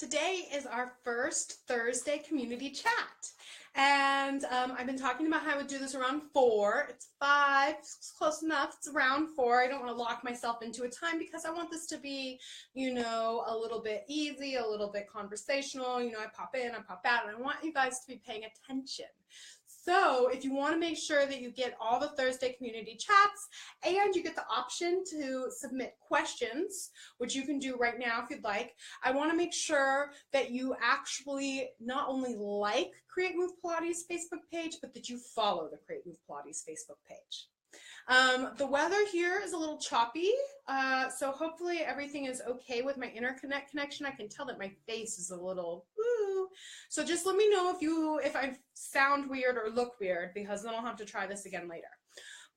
Today is our first Thursday community chat. And I've been talking about how I would do this around 4. It's 5, it's close enough. It's around 4. I don't want to lock myself into a time because I want this to be, a little bit easy, a little bit conversational. I pop in, I pop out, and I want you guys to be paying attention. So if you want to make sure that you get all the Thursday community chats and you get the option to submit questions, which you can do right now if you'd like, I want to make sure that you actually not only like Create Move Pilates Facebook page, but that you follow the Create Move Pilates Facebook page. The weather here is a little choppy, so hopefully everything is okay with my internet connection. I can tell that my face is a little woo. So just let me know if I sound weird or look weird, because then I'll have to try this again later.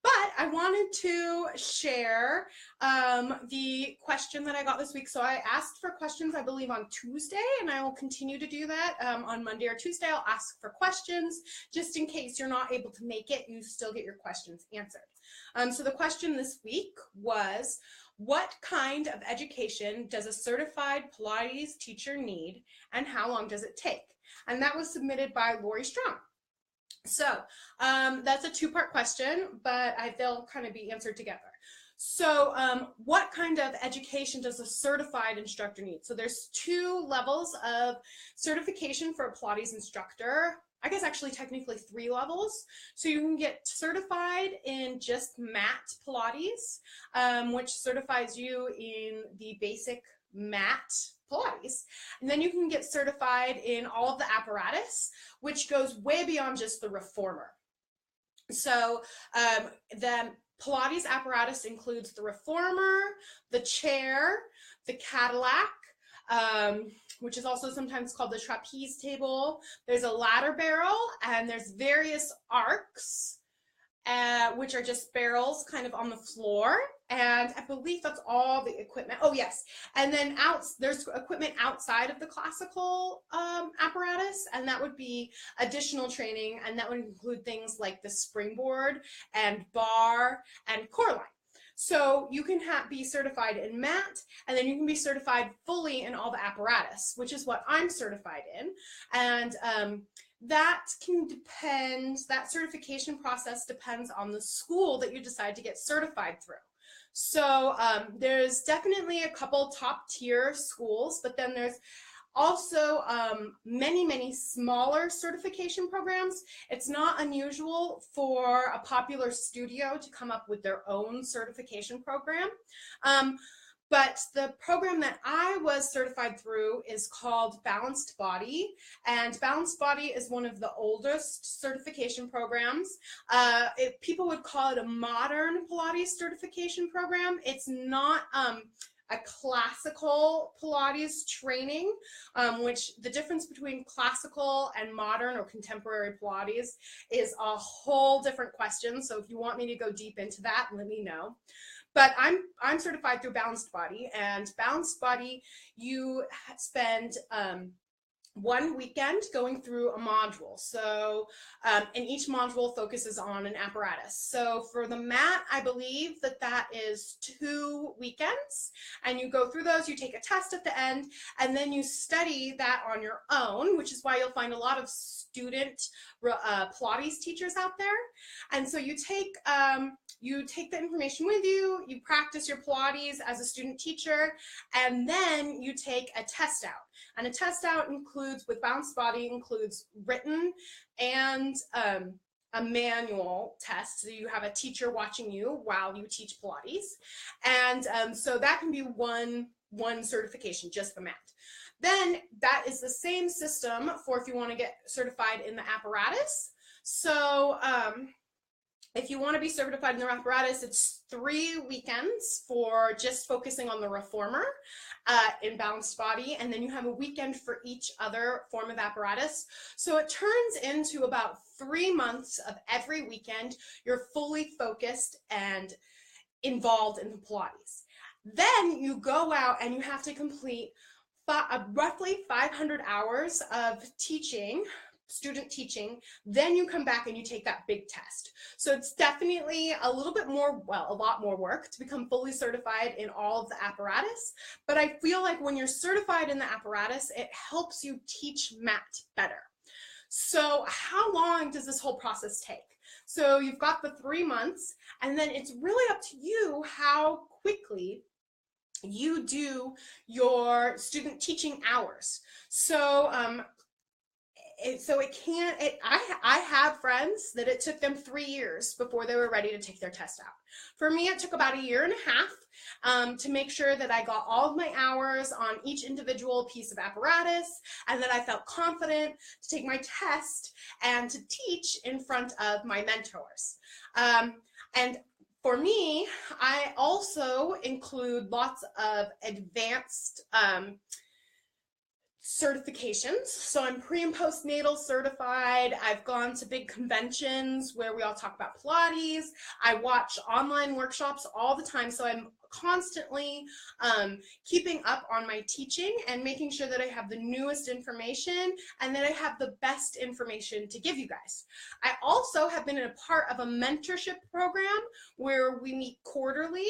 But I wanted to share the question that I got this week. So I asked for questions, I believe, on Tuesday, and I will continue to do that on Monday or Tuesday. I'll ask for questions just in case you're not able to make it. You still get your questions answered. So the question this week was, what kind of education does a certified Pilates teacher need, and how long does it take? And that was submitted by Lori Strong. So that's a 2-part question, but they'll kind of be answered together. So what kind of education does a certified instructor need? So there's 2 levels of certification for a Pilates instructor. I guess actually technically 3 levels. So you can get certified in just mat Pilates, which certifies you in the basic mat Pilates. And then you can get certified in all of the apparatus, which goes way beyond just the reformer. So the Pilates apparatus includes the reformer, the chair, the Cadillac, which is also sometimes called the trapeze table. There's a ladder barrel, and there's various arcs, which are just barrels kind of on the floor. And I believe that's all the equipment. Oh, yes. And then there's equipment outside of the classical apparatus, and that would be additional training, and that would include things like the springboard and bar and core line. So you can be certified in mat, and then you can be certified fully in all the apparatus, which is what I'm certified in. And that certification process depends on the school that you decide to get certified through. So there's definitely a couple top tier schools, but then there's also many, many smaller certification programs. It's not unusual for a popular studio to come up with their own certification program. But the program that I was certified through is called Balanced Body, and Balanced Body is one of the oldest certification programs. People would call it a modern Pilates certification program. It's not a classical Pilates training, which the difference between classical and modern or contemporary Pilates is a whole different question. So if you want me to go deep into that, let me know. But I'm certified through Balanced Body, and Balanced Body, you spend 1 weekend going through a module. So, and each module focuses on an apparatus. So for the mat, I believe that is 2 weekends, and you go through those, you take a test at the end, and then you study that on your own, which is why you'll find a lot of student Pilates teachers out there. And so you take the information with you, you practice your Pilates as a student teacher, and then you take a test out. And a test out with Balanced Body includes written and a manual test. So you have a teacher watching you while you teach Pilates. And so that can be one certification, just the mat. Then that is the same system for if you want to get certified in the apparatus. So if you want to be certified in the apparatus, it's 3 weekends for just focusing on the reformer in Balanced Body, and then you have a weekend for each other form of apparatus. So it turns into about 3 months of every weekend you're fully focused and involved in the Pilates. Then you go out and you have to complete roughly 500 hours of teaching student teaching, then you come back and you take that big test. So it's definitely a little bit more, well, a lot more work to become fully certified in all of the apparatus. But I feel like when you're certified in the apparatus, it helps you teach mat better. So how long does this whole process take? So you've got the 3 months, and then it's really up to you how quickly you do your student teaching hours. I have friends that it took them 3 years before they were ready to take their test out. For me, it took about 1.5 years to make sure that I got all of my hours on each individual piece of apparatus, and that I felt confident to take my test and to teach in front of my mentors. And for me, I also include lots of advanced certifications. So I'm pre and postnatal certified. I've gone to big conventions where we all talk about Pilates. I watch online workshops all the time. So I'm constantly keeping up on my teaching and making sure that I have the newest information and that I have the best information to give you guys. I also have been a part of a mentorship program where we meet quarterly.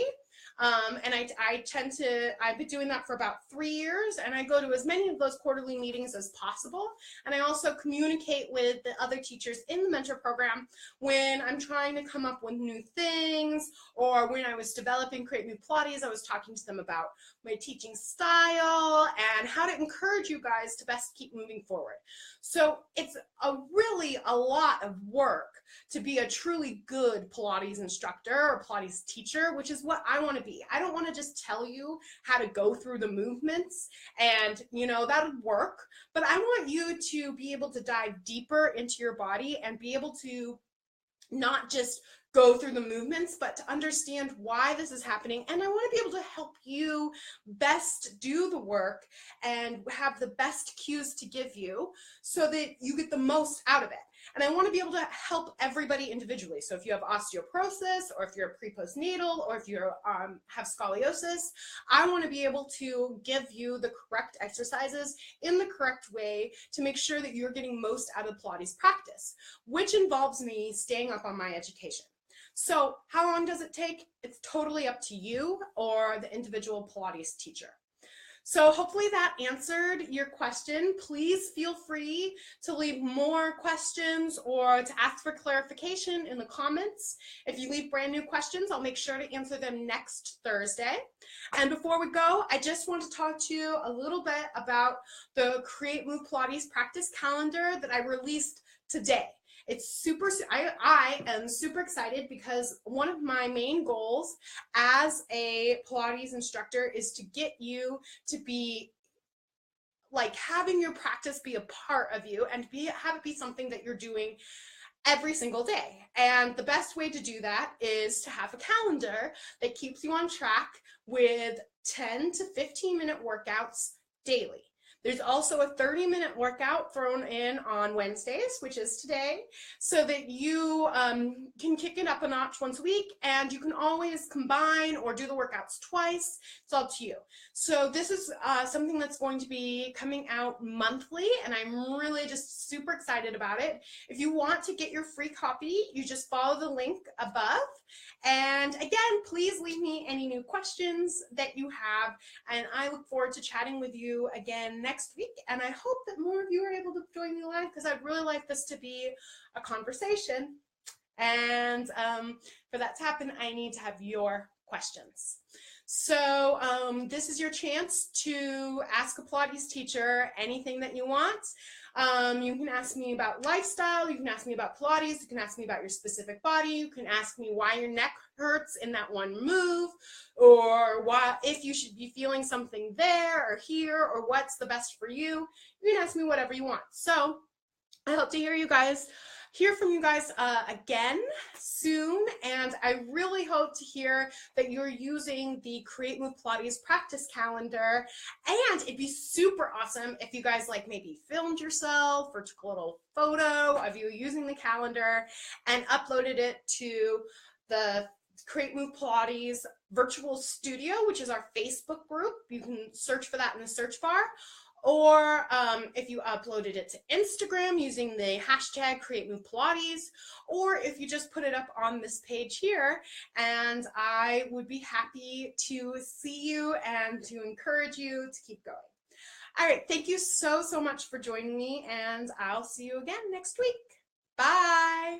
And I've been doing that for about 3 years, and I go to as many of those quarterly meetings as possible. And I also communicate with the other teachers in the mentor program when I'm trying to come up with new things, or when I was developing Create New Pilates, I was talking to them about my teaching style and how to encourage you guys to best keep moving forward. So it's really a lot of work to be a truly good Pilates instructor or Pilates teacher, which is what I want to be. I don't want to just tell you how to go through the movements and, that would work, but I want you to be able to dive deeper into your body and be able to not just go through the movements, but to understand why this is happening. And I want to be able to help you best do the work and have the best cues to give you so that you get the most out of it. And I want to be able to help everybody individually. So if you have osteoporosis, or if you're pre-postnatal, or if you have scoliosis, I want to be able to give you the correct exercises in the correct way to make sure that you're getting most out of Pilates practice, which involves me staying up on my education. So how long does it take? It's totally up to you or the individual Pilates teacher. So hopefully that answered your question. Please feel free to leave more questions or to ask for clarification in the comments. If you leave brand new questions, I'll make sure to answer them next Thursday. And before we go, I just want to talk to you a little bit about the Create Move Pilates practice calendar that I released today. It's I am super excited because one of my main goals as a Pilates instructor is to get you to be like having your practice be a part of you and have it be something that you're doing every single day. And the best way to do that is to have a calendar that keeps you on track with 10 to 15 minute workouts daily. There's also a 30-minute workout thrown in on Wednesdays, which is today, so that you can kick it up a notch once a week, and you can always combine or do the workouts twice. It's all to you. So this is something that's going to be coming out monthly, and I'm really just super excited about it. If you want to get your free copy, you just follow the link above. And again, please leave me any new questions that you have, and I look forward to chatting with you again next week. And I hope that more of you are able to join me live, because I'd really like this to be a conversation. And for that to happen, I need to have your questions. So this is your chance to ask a Pilates teacher anything that you want. You can ask me about lifestyle, you can ask me about Pilates, you can ask me about your specific body, you can ask me why your neck hurts in that one move, or why, if you should be feeling something there or here, or what's the best for you. You can ask me whatever you want. So I hope to hear from you guys again soon, and I really hope to hear that you're using the Create Move Pilates practice calendar. And it'd be super awesome if you guys maybe filmed yourself or took a little photo of you using the calendar and uploaded it to the Create Move Pilates virtual studio, which is our Facebook group. You can search for that in the search bar. or if you uploaded it to Instagram using the hashtag CreateMovePilates, or if you just put it up on this page here, and I would be happy to see you and to encourage you to keep going. All right, thank you so much for joining me, and I'll see you again next week. Bye.